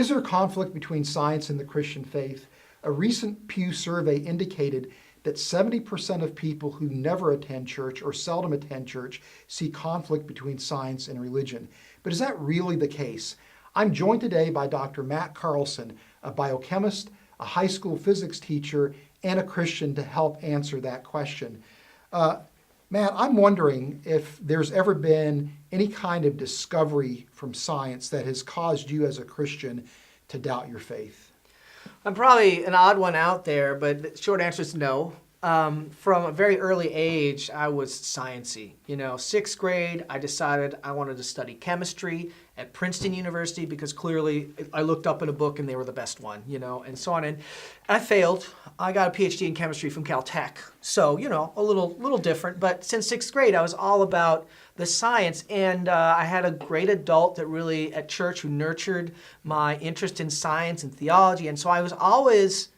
Is there conflict between science and the Christian faith? A recent Pew survey indicated that 70% of people who never attend church or seldom attend church see conflict between science and religion. But is that really the case? I'm joined today by Dr. Matt Carlson, a biochemist, a high school physics teacher, and a Christian to help answer that question. Matt, I'm wondering if there's ever been any kind of discovery from science that has caused you as a Christian to doubt your faith. I'm probably an odd one out there, but the short answer is no. From a very early age, I was sciencey. Sixth grade, I decided I wanted to study chemistry at Princeton University because clearly I looked up in a book and they were the best one, and so on. And I failed. I got a PhD in chemistry from Caltech. So, a little different. But since sixth grade, I was all about the science. And I had a great adult that really, at church, who nurtured my interest in science and theology. And so I was always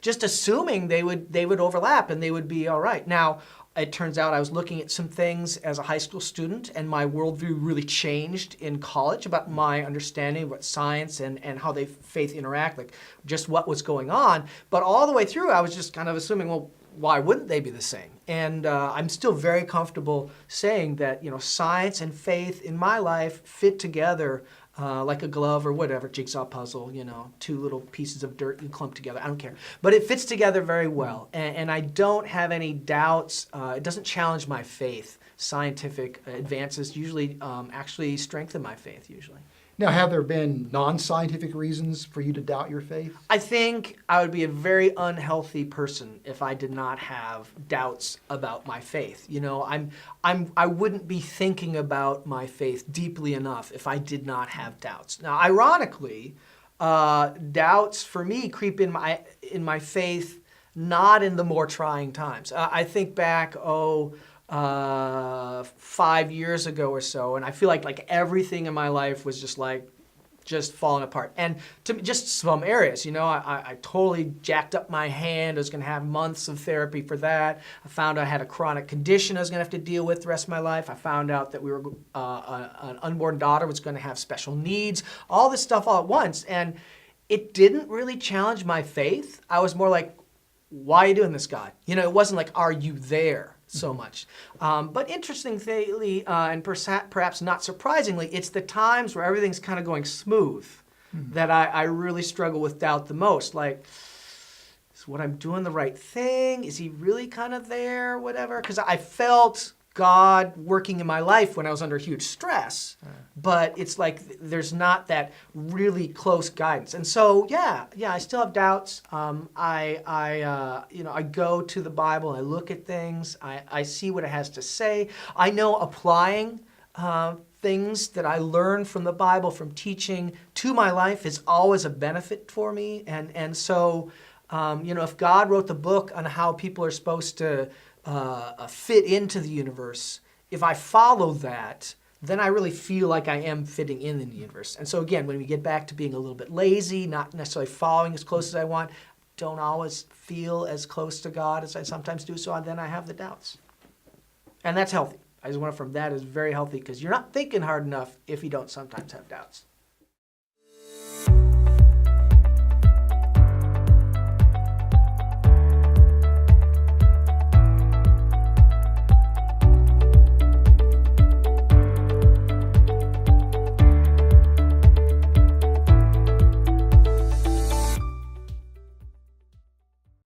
just assuming they would overlap and they would be all right. Now, it turns out I was looking at some things as a high school student, and my worldview really changed in college about my understanding of what science and how faith interact, like just what was going on. But all the way through, I was just kind of assuming, well, why wouldn't they be the same? And I'm still very comfortable saying that science and faith in my life fit together like a glove or whatever, jigsaw puzzle, two little pieces of dirt you clump together. I don't care. But it fits together very well. And I don't have any doubts. It doesn't challenge my faith. Scientific advances usually actually strengthen my faith, usually. Now, have there been non-scientific reasons for you to doubt your faith? I think I would be a very unhealthy person if I did not have doubts about my faith. I wouldn't be thinking about my faith deeply enough if I did not have doubts. Now, ironically, doubts for me creep in my faith not in the more trying times. I think back, 5 years ago or so, and I feel like everything in my life was just falling apart. And to just some areas, I totally jacked up my hand. I was going to have months of therapy for that. I found I had a chronic condition I was going to have to deal with the rest of my life. I found out that an unborn daughter was going to have special needs. All this stuff all at once, and it didn't really challenge my faith. I was more like, why are you doing this, God? It wasn't like, are you there? So much. But interestingly, and perhaps not surprisingly, it's the times where everything's kind of going smooth that I really struggle with doubt the most. Like, is what I'm doing the right thing? Is he really kind of there? Whatever. Because I felt God working in my life when I was under huge stress, but it's like there's not that really close guidance. And so, yeah, I still have doubts. I go to the Bible, I look at things, I see what it has to say. I know applying things that I learn from the Bible, from teaching to my life is always a benefit for me. And so, if God wrote the book on how people are supposed to fit into the universe, if I follow that, then I really feel like I am fitting in the universe. And so again, when we get back to being a little bit lazy, not necessarily following as close as I want, don't always feel as close to God as I sometimes do, so then I have the doubts. And that's healthy. I just want to affirm that is very healthy because you're not thinking hard enough if you don't sometimes have doubts.